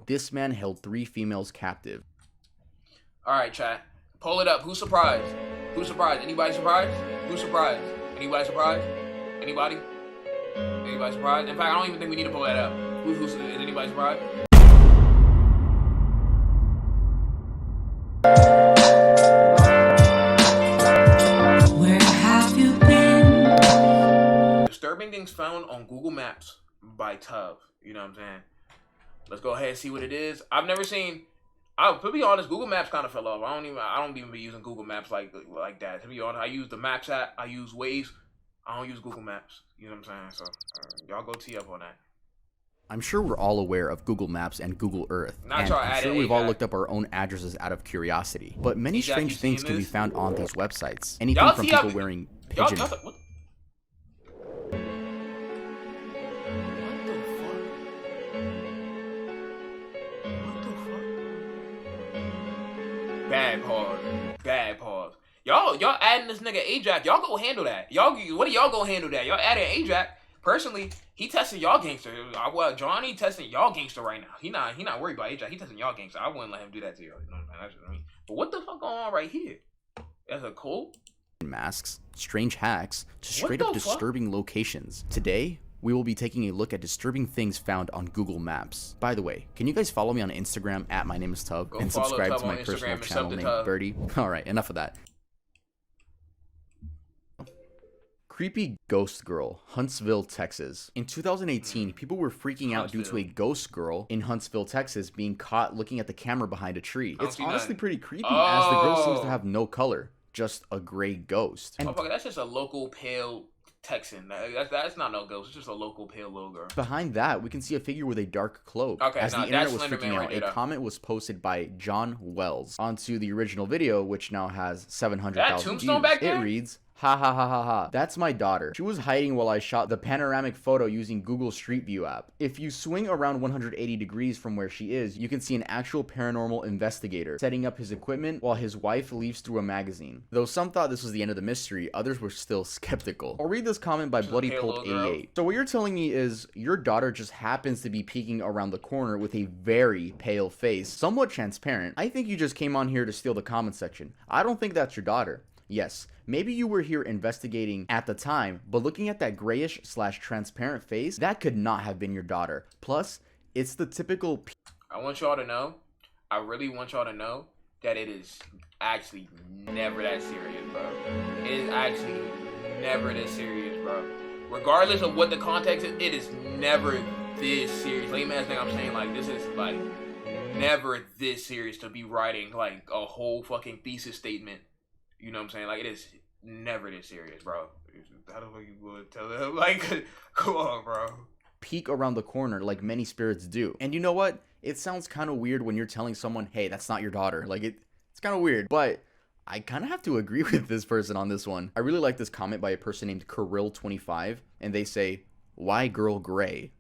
this man held 3 females captive. Alright, chat. Pull it up. Who's surprised? Who's surprised? Anybody surprised? Who's surprised? Anybody surprised? Anybody? Anybody surprised? In fact, I don't even think we need to pull that up. Is anybody surprised? Where have you been? Disturbing things found on Google Maps by Tub. You know what I'm saying? Let's go ahead and see what it is. I've never seen. To be honest, Google Maps kind of fell off. I don't even be using Google Maps like that. To be honest, I use the Maps app. I use Waze. I don't use Google Maps. You know what I'm saying? So y'all go tee up on that. I'm sure we're all aware of Google Maps and Google Earth, and I'm sure we've all looked up our own addresses out of curiosity. But many strange things can be found on these websites. Anything from people wearing pigeon. What? Bad pause. Bad pause. Y'all adding this nigga Ajax. Y'all go handle that. What do y'all go handle that? Y'all adding Ajax. Personally, he testing y'all gangster. Well, Johnny testing y'all gangster right now. He not worried about Ajax. He testing y'all gangster. I wouldn't let him do that to y'all. You know what I mean? But what the fuck going on right here? That's a cult? Masks, strange hacks, to straight up disturbing locations. Today, we will be taking a look at disturbing things found on Google Maps. By the way, can you guys follow me on Instagram at my name is Tub and subscribe to my personal channel named Birdie? Alright, enough of that. Creepy ghost girl, Huntsville, Texas. In 2018, people were freaking out due to a ghost girl in Huntsville, Texas being caught looking at the camera behind a tree. It's honestly pretty creepy as the girl seems to have no color, just a gray ghost. And that's just a local pale Texan. That's not no ghost. It's just a local pale little girl. Behind that, we can see a figure with a dark cloak. Okay, as the internet was freaking out, a comment was posted by John Wells onto the original video, which now has 700,000 views. It reads, "Ha ha ha ha ha. That's my daughter. She was hiding while I shot the panoramic photo using Google Street View app. If you swing around 180 degrees from where she is, you can see an actual paranormal investigator setting up his equipment while his wife leaves through a magazine." Though some thought this was the end of the mystery, others were still skeptical. I'll read this comment by Bloody Pulp 88. So what you're telling me is your daughter just happens to be peeking around the corner with a very pale face, somewhat transparent. I think you just came on here to steal the comment section. I don't think that's your daughter. Yes, maybe you were here investigating at the time, but looking at that grayish / transparent face, that could not have been your daughter. Plus, it's the typical... I want y'all to know, I really want y'all to know that it is actually never that serious, bro. It is actually never this serious, bro. Regardless of what the context is, it is never this serious. Lame ass thing I'm saying, like, this is, like, never this serious to be writing, like, a whole fucking thesis statement. You know what I'm saying? Like, it is never this serious, bro. How the fuck you would tell them? Like, come on, bro. Peek around the corner like many spirits do. And you know what? It sounds kind of weird when you're telling someone, hey, that's not your daughter. Like, it's kind of weird. But I kind of have to agree with this person on this one. I really like this comment by a person named Kirill25. And they say, why girl gray?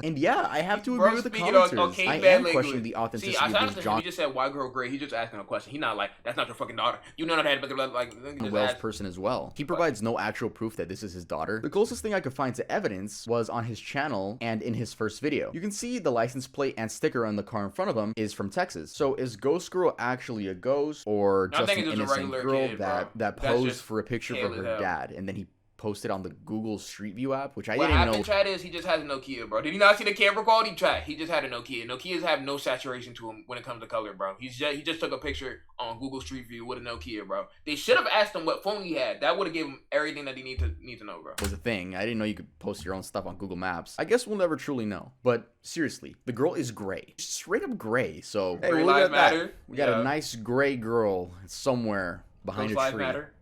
And yeah, I have to agree with the commenters. I am questioning the authenticity of this John. He just said, why girl gray? He's just asking a question. He's not like, that's not your fucking daughter. You know that, like, Wells person as well. He provides no actual proof that this is his daughter. The closest thing I could find to evidence was on his channel and in his first video. You can see the license plate and sticker on the car in front of him is from Texas. So is Ghost Girl actually a ghost or just an innocent girl that posed for a picture for her dad and then he posted on the Google Street View app, which I didn't even know. What happened, Chad, is he just has a Nokia, bro. Did you not see the camera quality, Chad? He just had a Nokia. Nokias have no saturation to them when it comes to color, bro. He just took a picture on Google Street View with a Nokia, bro. They should have asked him what phone he had. That would have given him everything that he need to know, bro. Was a thing. I didn't know you could post your own stuff on Google Maps. I guess we'll never truly know. But seriously, the girl is gray. Straight up gray. So hey, Gray lives matter. We got a nice gray girl somewhere behind a tree. Matter.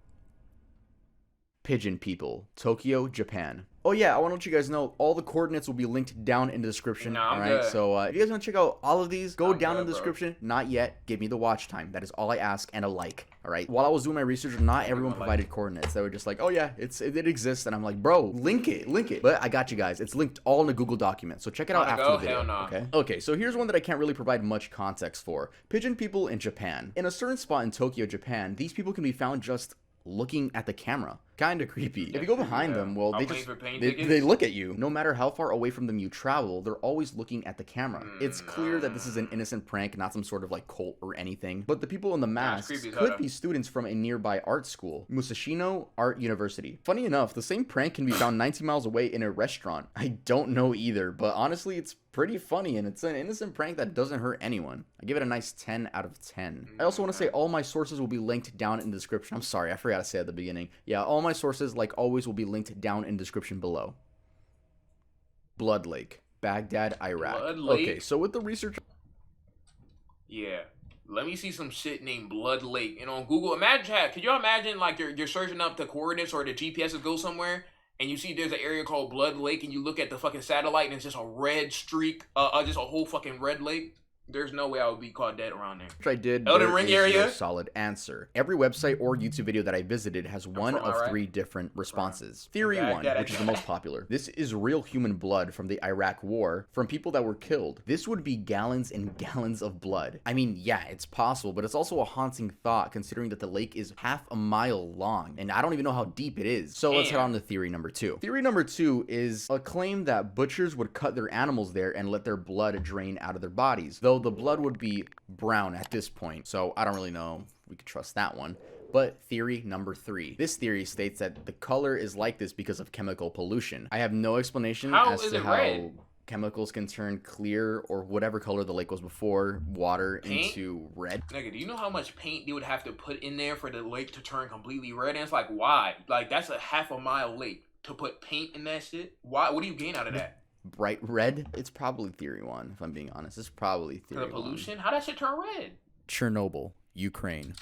Pigeon people, Tokyo, Japan. Oh yeah, I want to let you guys know all the coordinates will be linked down in the description. Alright, so if you guys want to check out all of these, go down in the description. Not yet. Give me the watch time. That is all I ask, and a like. Alright. While I was doing my research, not everyone provided coordinates. They were just like, oh yeah, it exists, and I'm like, bro, link it. But I got you guys. It's linked all in a Google document, so check it out after the video. Okay. Okay, so here's one that I can't really provide much context for. Pigeon people in Japan. In a certain spot in Tokyo, Japan, these people can be found just looking at the camera. Kind of creepy. If you go behind them, well, they look at you. No matter how far away from them you travel, they're always looking at the camera. It's clear that this is an innocent prank, not some sort of like cult or anything. But the people in the masks could be students from a nearby art school, Musashino Art University. Funny enough, the same prank can be found 19 miles away in a restaurant. I don't know either, but honestly, it's pretty funny, and it's an innocent prank that doesn't hurt anyone. I give it a nice 10 out of 10. I also want to say all my sources will be linked down in the description. I'm sorry, I forgot to say at the beginning. Yeah, all my sources, like always, will be linked down in the description below. Blood Lake, Baghdad, Iraq. Blood Lake? Okay, so with the research... Yeah. Let me see some shit named Blood Lake. And on Google, could you imagine like you're searching up the coordinates or the GPS to go somewhere, and you see there's an area called Blood Lake, and you look at the fucking satellite, and it's just a red streak, just a whole fucking red lake? There's no way I would be caught dead around there. Which I did. Elden Ring area? No solid answer. Every website or YouTube video that I visited has one of 3 different responses. Theory 1, which is the most popular. This is real human blood from the Iraq War, from people that were killed. This would be gallons and gallons of blood. I mean, yeah, it's possible, but it's also a haunting thought considering that the lake is half a mile long, and I don't even know how deep it is. So let's head on to theory number 2. Theory number 2 is a claim that butchers would cut their animals there and let their blood drain out of their bodies, though the blood would be brown at this point, so I don't really know if we could trust that one. But theory number 3. This theory states that the color is like this because of chemical pollution. I have no explanation as to how chemicals can turn clear or whatever color the lake was before water into red. Nigga, do you know how much paint they would have to put in there for the lake to turn completely red? And it's like, why? Like, that's a half a mile lake to put paint in that shit? Why? What do you gain out of that? Bright red? It's probably theory 1, if I'm being honest. It's probably theory 1. The pollution? How that shit turn red? Chernobyl, Ukraine.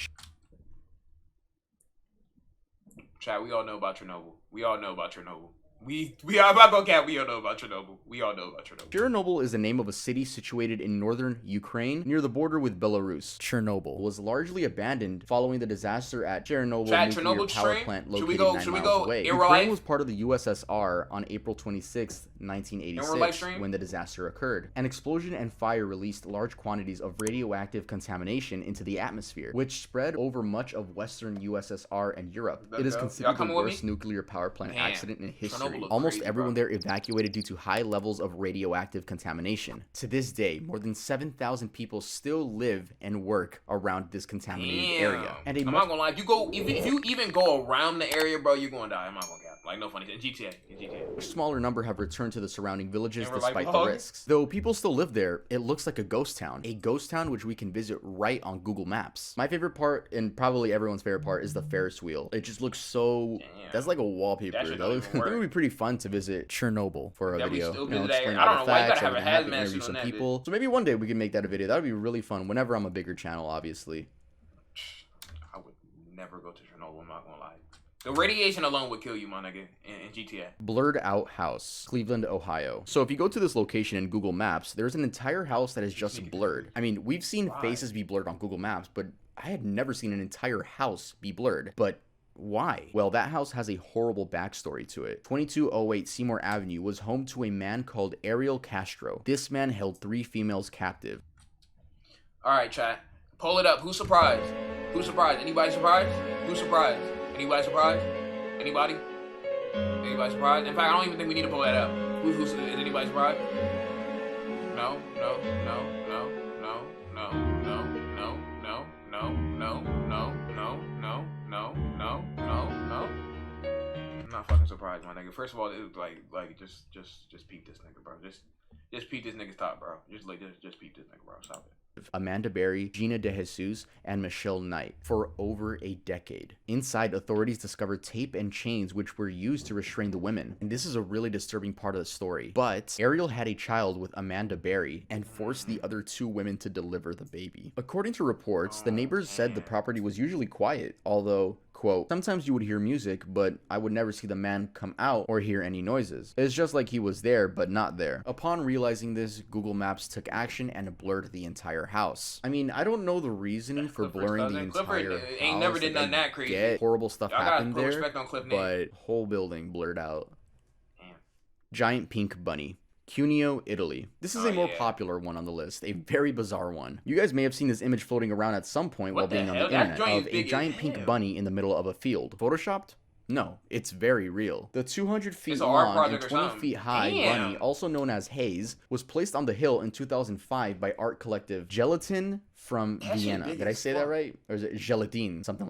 Chat, we all know about Chernobyl. We all know about Chernobyl. I'm not gonna cap, we all know about Chernobyl. We all know about Chernobyl. Chernobyl is the name of a city situated in northern Ukraine near the border with Belarus. Chernobyl was largely abandoned following the disaster at Chernobyl nuclear power plant located 9 miles away. Ukraine was part of the USSR on April 26, 1986, when the disaster occurred. An explosion and fire released large quantities of radioactive contamination into the atmosphere, which spread over much of Western USSR and Europe. It is considered the worst nuclear power plant accident in history. Almost everyone there evacuated due to high levels of radioactive contamination. To this day, more than 7,000 people still live and work around this contaminated area. And I'm not gonna lie, if you even go around the area, bro, you're gonna die. I'm not gonna cap. Like, no funny. In GTA. A smaller number have returned to the surrounding villages despite the risks. Though people still live there, it looks like a ghost town. A ghost town which we can visit right on Google Maps. My favorite part, and probably everyone's favorite part, is the Ferris wheel. It just looks so... That's like a wallpaper. That would be pretty fun to visit Chernobyl for a video. Explain all the facts, interview some people. So maybe one day we can make that a video. That would be really fun whenever I'm a bigger channel, obviously. I would never go to Chernobyl, I'm not gonna lie. The radiation alone would kill you, my nigga, in GTA. Blurred out house, Cleveland, Ohio. So if you go to this location in Google Maps, there's an entire house that is just blurred. I mean, we've seen faces be blurred on Google Maps, but I had never seen an entire house be blurred. But why? Well, that house has a horrible backstory to it. 2208 Seymour Avenue was home to a man called Ariel Castro. This man held 3 females captive. Alright, chat. Pull it up. Who's surprised? Who's surprised? Anybody surprised? Who's surprised? Anybody surprised? Anybody? Anybody surprised? In fact, I don't even think we need to pull that up. Is anybody surprised? No, no, no, no, no, no, no, no, no, no, no, no, no, no, no, no, no. I'm not fucking surprised, my nigga. First of all, it was like just peep this nigga, bro. Just peep this nigga's top, bro. Just peep this nigga, bro. Stop it. Amanda Berry, Gina De Jesus, and Michelle Knight for over a decade. Inside, authorities discovered tape and chains which were used to restrain the women. And this is a really disturbing part of the story. But Ariel had a child with Amanda Berry and forced the other 2 women to deliver the baby. According to reports, the neighbors said the property was usually quiet, although, quote, sometimes you would hear music, but I would never see the man come out or hear any noises. It's just like he was there, but not there. Upon realizing this, Google Maps took action and blurred the entire house. I mean, I don't know the reasoning for blurring the entire house. Ain't never did nothing that crazy. Horrible stuff happened there, but whole building blurred out. Damn. Giant pink bunny. Cuneo, Italy. This is a more popular one on the list, a very bizarre one. You guys may have seen this image floating around at some point while being on the internet of a giant pink bunny in the middle of a field. Photoshopped? No, it's very real. The 200 feet long and 20 feet high bunny, also known as Haze, was placed on the hill in 2005 by art collective Gelatin from Vienna. Did I say that right? Or is it gelatine? Something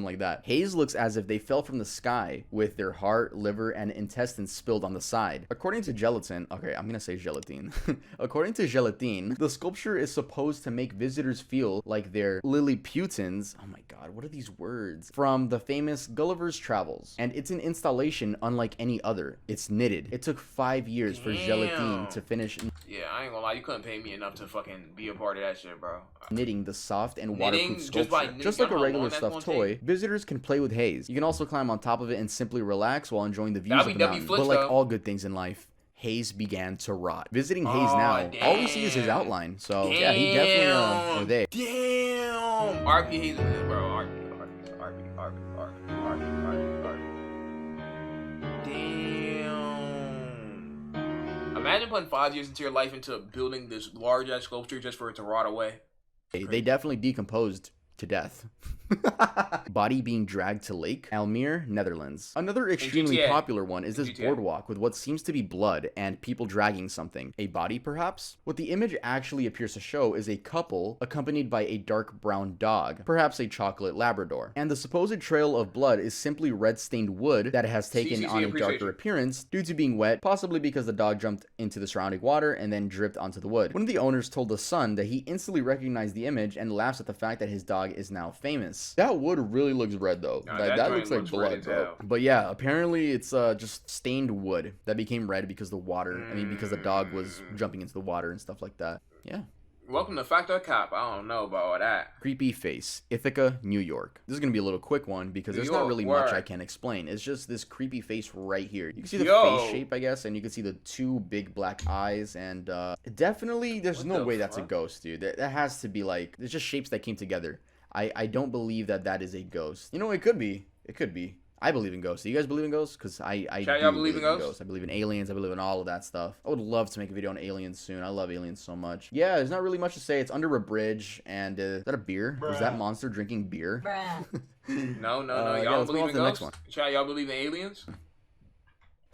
like that. Haze looks as if they fell from the sky with their heart, liver, and intestines spilled on the side. According to Gelatin, okay, I'm gonna say gelatine. According to Gelatine, the sculpture is supposed to make visitors feel like they're Lilliputians. Oh my god, what are these words? From the famous Gulliver's Travels. And it's an installation unlike any other. It's knitted. It took 5 years for Gelatine to finish. Yeah, I ain't gonna lie, you couldn't pay me enough to fucking be a part of that shit, bro. Knitting the soft and waterproof sculpture. Just like a regular stuffed toy, visitors can play with Haze. You can also climb on top of it and simply relax while enjoying the views of the mountain. But like all good things in life, Haze began to rot. Visiting Haze now, all we see is his outline. So yeah, he definitely or they. Damn. RP Haze, bro. Damn. Imagine putting 5 years into your life into building this large ass sculpture just for it to rot away. They definitely decomposed to death. Body being dragged to lake, Almere, Netherlands. Another extremely popular one is this boardwalk with what seems to be blood and people dragging something. A body, perhaps? What the image actually appears to show is a couple accompanied by a dark brown dog, perhaps a chocolate Labrador. And the supposed trail of blood is simply red-stained wood that has taken on a darker appearance due to being wet, possibly because the dog jumped into the surrounding water and then dripped onto the wood. One of the owners told The Sun that he instantly recognized the image and laughs at the fact that his dog is now famous. That wood really looks red though. No, that looks like blood, bro. But yeah, apparently it's just stained wood that became red because the water. I mean, because the dog was jumping into the water and stuff like that. Yeah. Welcome to Fact or Cop. I don't know about all that. Creepy face. Ithaca, New York. This is going to be a little quick one because there's not really much I can explain. It's just this creepy face right here. You can see the face shape, I guess, and you can see the two big black eyes. And definitely, there's no way that's a ghost, dude. That has to be like, it's just shapes that came together. I don't believe that is a ghost. You know, it could be. It could be. I believe in ghosts. Do you guys believe in ghosts? Because I do believe in ghosts. I believe in aliens. I believe in all of that stuff. I would love to make a video on aliens soon. I love aliens so much. Yeah, there's not really much to say. It's under a bridge. And is that a beer? Bruh. Is that monster drinking beer? No. Y'all don't believe in ghosts? Y'all believe in aliens?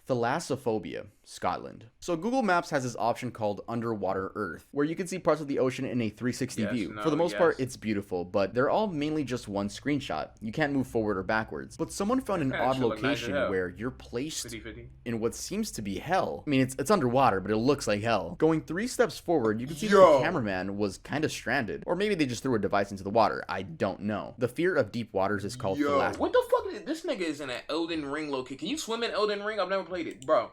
Thalassophobia, Scotland. So Google Maps has this option called Underwater Earth, where you can see parts of the ocean in a 360 view. For the most part, it's beautiful, but they're all mainly just one screenshot. You can't move forward or backwards. But someone found an odd location where you're placed in what seems to be hell. I mean, it's underwater, but it looks like hell. Going 3 steps forward, you can see that the cameraman was kind of stranded. Or maybe they just threw a device into the water. I don't know. The fear of deep waters is called thalassophobia. What the fuck? This nigga is in an Elden Ring location. Can you swim in Elden Ring? I've never played it, bro.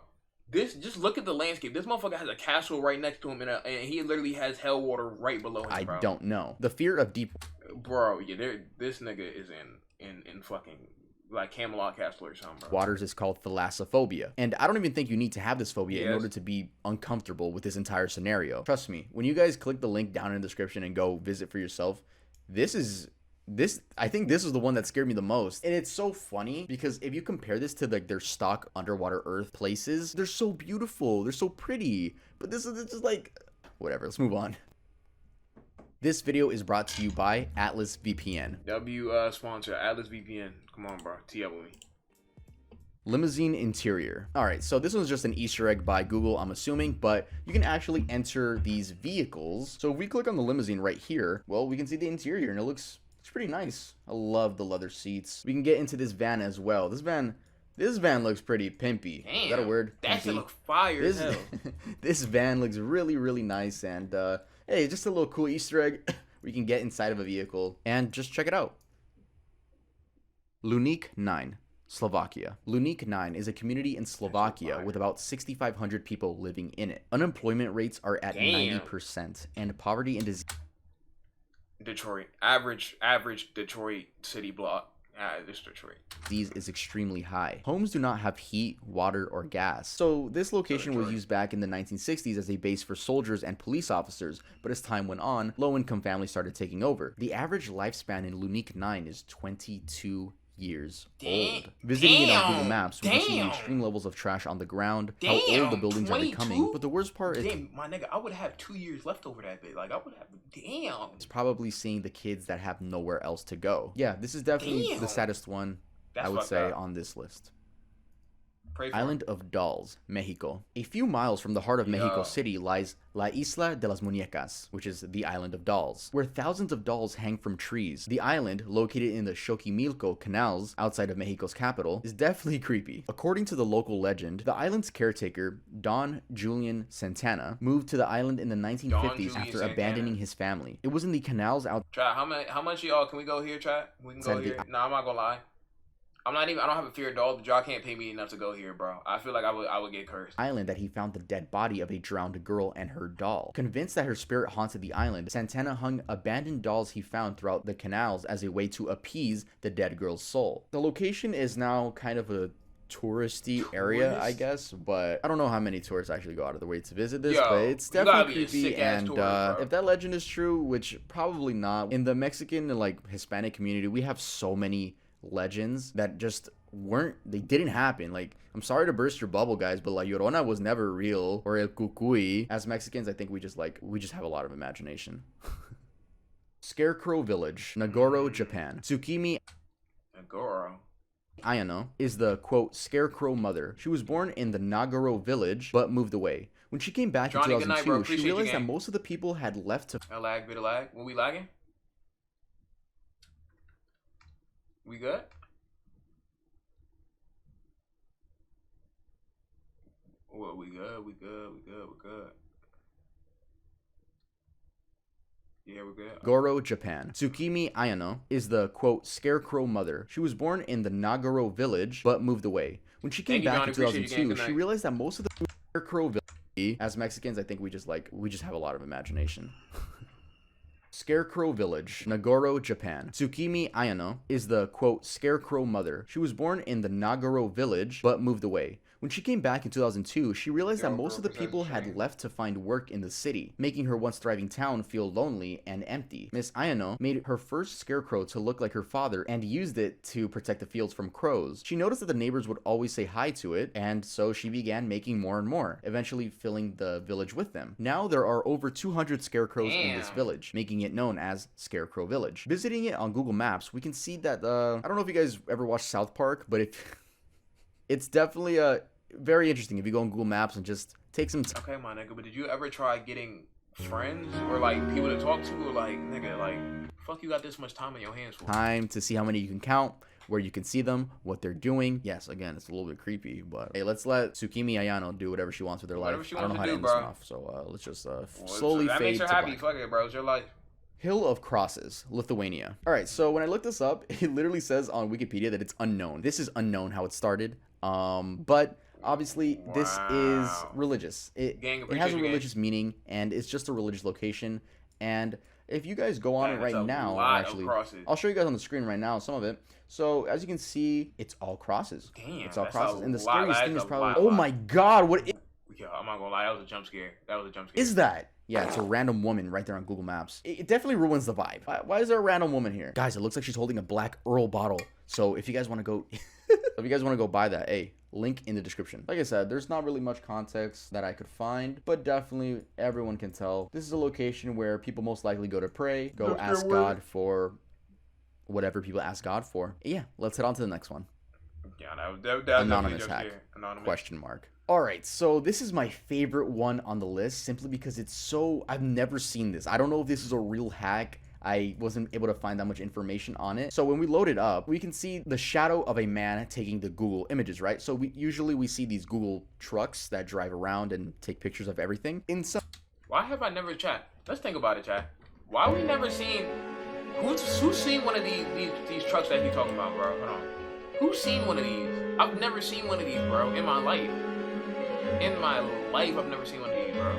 Just look at the landscape. This motherfucker has a castle right next to him, and he literally has hell water right below him, bro. I don't know. The fear of deep... Bro, yeah, this nigga is in fucking, like, Camelot Castle or something, bro. Waters is called thalassophobia. And I don't even think you need to have this phobia in order to be uncomfortable with this entire scenario. Trust me, when you guys click the link down in the description and go visit for yourself, I think this is the one that scared me the most. And it's so funny because if you compare this to like their stock underwater earth places, they're so beautiful, they're so pretty, but this is just like whatever. Let's move on. This video is brought to you by Atlas VPN. Sponsor Atlas VPN. Come on, bro, tee up with me. Limousine interior. All right, so this was just an Easter egg by Google, I'm assuming, but you can actually enter these vehicles. So if we click on the limousine right here, well, we can see the interior and it looks pretty nice. I love the leather seats. We can get into this van as well. This van looks pretty pimpy. Damn, is that a word? That shit look fire as hell. This van looks really nice, and hey, just a little cool Easter egg where you can get inside of a vehicle and just check it out. Lunik 9. Slovakia. Lunik 9 is a community in Slovakia with about 6,500 people living in it. Unemployment rates are at 90%, and poverty and disease. Detroit. Average Detroit city block. This Detroit. These is extremely high. Homes do not have heat, water, or gas. So this location was used back in the 1960s as a base for soldiers and police officers, but as time went on, low-income families started taking over. The average lifespan in Lunik 9 is 22 years old. Visiting it on Google Maps, we can see the extreme levels of trash on the ground, how old the buildings are becoming. But the worst part is, my nigga, I would have 2 years left over that bit. Like, I would have, it's probably seeing the kids that have nowhere else to go. Yeah, this is definitely the saddest one. I would say, on this list. Island of Dolls, Mexico. A few miles from the heart of Mexico City lies La Isla de las Muñecas, which is the Island of Dolls, where thousands of dolls hang from trees. The island, located in the Xochimilco canals outside of Mexico's capital, is definitely creepy. According to the local legend, the island's caretaker, Don Julian Santana, moved to the island in the 1950s after abandoning his family. It was in the canals out. Chat, how much y'all can we go here, chat? We can go here. No, I'm not gonna lie. I don't have a fear of dogs, but y'all can't pay me enough to go here, bro. I feel like I would get cursed. Island that he found the dead body of a drowned girl and her doll. Convinced that her spirit haunted the island, Santana hung abandoned dolls he found throughout the canals as a way to appease the dead girl's soul. The location is now kind of a touristy area, I guess, but I don't know how many tourists actually go out of the way to visit this, but it's definitely creepy. And if that legend is true, which probably not, in the Mexican and like Hispanic community, we have so many legends that just didn't happen. Like, I'm sorry to burst your bubble, guys, but La Llorona was never real, or El Cucuy. As Mexicans, I think we just have a lot of imagination. Scarecrow Village, Nagoro, Japan. Tsukimi Nagoro Ayano is the, quote, scarecrow mother. She was born in the Nagoro village, but moved away. When she came back in 2002, she realized that most of the people had left to... A lag, bit of lag. Were we lagging? We good? Well, we good. Yeah, we're good. Goro, Japan. Tsukimi Ayano is the, quote, scarecrow mother. She was born in the Nagoro village, but moved away. When she came back in 2002, she realized that most of the scarecrow village... As Mexicans, I think we just have a lot of imagination. Scarecrow Village, Nagoro, Japan. Tsukimi Ayano is the, quote, scarecrow mother. She was born in the Nagoro village, but moved away. When she came back in 2002, she realized that most of the people had left to find work in the city, making her once thriving town feel lonely and empty. Miss Ayano made her first scarecrow to look like her father and used it to protect the fields from crows. She noticed that the neighbors would always say hi to it, and so she began making more and more, eventually filling the village with them. Now there are over 200 scarecrows in this village, making it known as Scarecrow Village. Visiting it on Google Maps, we can see that, I don't know if you guys ever watched South Park, but it's definitely very interesting if you go on Google Maps and just take some time. Okay, my nigga, but did you ever try getting friends or like people to talk to, or like, nigga, like, fuck, you got this much time in your hands for? Time to see how many you can count, where you can see them, what they're doing. Yes, again, it's a little bit creepy, but hey, let's let Tsukimi Ayano do whatever she wants with her life. I don't know how to end this off, so let's just slowly fade to black. That makes her happy. Fuck it, bro. It's your life. Hill of Crosses, Lithuania. All right, so when I looked this up, it literally says on Wikipedia that it's unknown. This is unknown how it started, but obviously this is religious. It has a religious meaning, and it's just a religious location. And if you guys go on it right now, actually, I'll show you guys on the screen right now some of it. So as you can see, it's all crosses. Damn, it's all crosses. And the scariest thing is probably, oh my god, what? Yeah, I'm not gonna lie, that was a jump scare. Is that? Yeah, it's a random woman right there on Google Maps. It definitely ruins the vibe. Why is there a random woman here? Guys, it looks like she's holding a black Earl bottle. So if you guys want to go, buy that, hey, link in the description. Like I said, there's not really much context that I could find, but definitely everyone can tell this is a location where people most likely go to pray, go ask God for whatever people ask God for. Yeah, let's head on to the next one. Yeah, that anonymous hack? Question mark. All right, so this is my favorite one on the list simply because it's so... I've never seen this. I don't know if this is a real hack. I wasn't able to find that much information on it. So when we load it up, we can see the shadow of a man taking the Google images, right? So we see these Google trucks that drive around and take pictures of everything. Why have I never, chat? Let's think about it, chat. Why we never seen... Who's seen one of these trucks that you talking about, bro? Hold on. Who's seen one of these? I've never seen one of these, bro, in my life. In my life, I've never seen one of these, bro.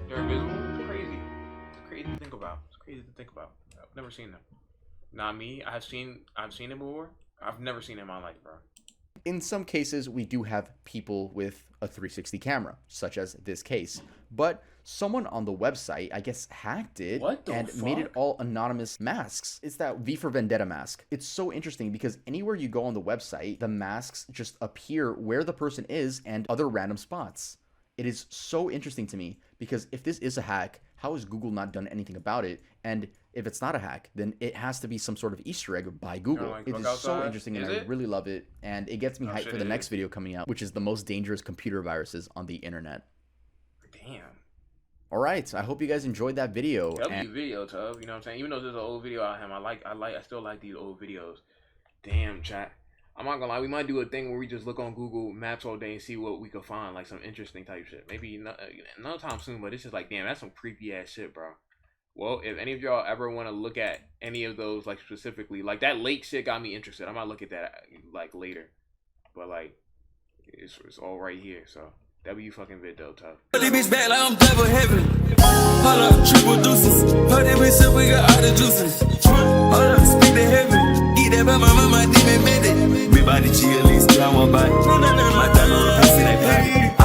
They're invisible. It's crazy. It's crazy to think about. I've never seen them. Not me. I've seen them before. I've never seen them in my life, bro. In some cases, we do have people with a 360 camera, such as this case. But someone on the website, I guess, hacked it and made it all anonymous masks. It's that V for Vendetta mask. It's so interesting because anywhere you go on the website, the masks just appear where the person is and other random spots. It is so interesting to me because if this is a hack, How has Google not done anything about it? And if it's not a hack, then it has to be some sort of Easter egg by Google. It is so interesting, and I really love it. And it gets me hyped for the next video coming out, which is the most dangerous computer viruses on the internet. Damn. All right, I hope you guys enjoyed that video. Video, Tub. You know what I'm saying? Even though this is an old video of him, I still like these old videos. Damn, chat. I'm not gonna lie, we might do a thing where we just look on Google Maps all day and see what we could find, like some interesting type shit. Maybe no time soon, but it's just like, damn, that's some creepy ass shit, bro. Well, if any of y'all ever want to look at any of those, like specifically, like that lake shit got me interested. I might look at that like later, but like it's all right here. So W fucking vid though, tough. Bitch back like I'm double heaven. Hold up, triple deuces. Hold that bitch up, we got all the juices. Hold up, speak to heaven. Eat that by my mama, demon made it. Me body chill, at least I won't buy. My time on the pussy, that